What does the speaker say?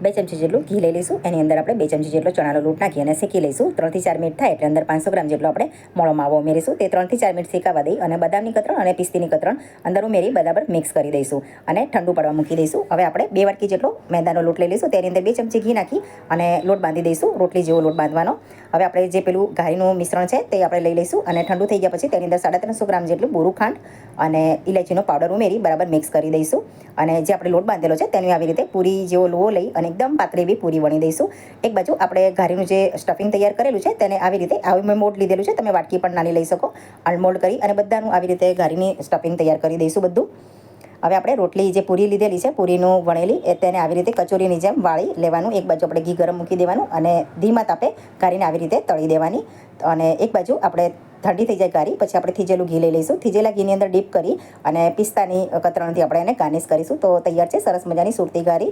2 ચમચી જેટલું ઘી લઈ લઈશું. એની અંદર આપણે 2 ચમચી જેટલો ચણાનો લોટ નાખી અને શેકી લઈશું. 3 થી 4 મિનિટ થાય એટલે અંદર 500 ગ્રામ જેટલો આપણે મોળો માવો ઉમેરીશું. તે 3 થી 4 મિનિટ શેકાવા દઈ અને બદામની કતરણ અને પિસ્તીની કતરણ અંદર ઉમેરી બરાબર મિક્સ કરી દઈશું અને ઠંડુ પડવા મૂકી દઈશું. હવે આપણે 2 વાટકી જેટલો મેદાનો લોટ લઈ લઈશું. તેની અંદર 2 ચમચી ઘી નાખી અને લોટ બાંધી દઈશું. રોટલી જેવો લોટ બાંધવાનો. હવે આપણે જે પેલું ઘારીનું મિશ્રણ છે તે આપણે લઈ લઈશું અને ઠંડુ થઈ ગયા પછી તેની અંદર 350 ગ્રામ જેટલું બોરું ખાંડ અને ઇલાયચીનો પાવડર ઉમેરી બરાબર મિક્સ કરી દઈશું. અને જે આપણે લોટ બાંધેલો છે તેની આવી રીતે પૂરી જેવો લોહો લઈ અને એકદમ પાતળી એવી પૂરી વણી દઈશું. એક બાજુ આપણે ઘારીનું જે સ્ટફિંગ તૈયાર કરેલું છે તેને આવી રીતે મેં મોલ્ડ લીધેલું છે. તમે વાટકી પણ નાની લઈ શકો. અનમોલ્ડ કરી અને બધાનું આવી રીતે ઘારીની સ્ટફિંગ તૈયાર કરી દઈશું બધું. હવે આપણે રોટલી જે પૂરી લીધેલી છે પૂરીનું વણેલી તેને આવી રીતે કચોરીની જેમ વાળી લેવાનું. એક બાજુ આપણે ઘી ગરમ મૂકી દેવાનું અને ધીમા તાપે ઘારીને આવી રીતે તળી દેવાની. અને એક બાજુ આપણે ઠંડી થઈ જાય ઘારી પછી આપણે થીજેલું ઘી લઈ લઈશું. થીજેલા ઘીની અંદર ડીપ કરી અને પિસ્તાની કતરણથી આપણે એને ગાર્નિશ કરીશું. તો તૈયાર છે સરસ મજાની સુરતી ઘારી.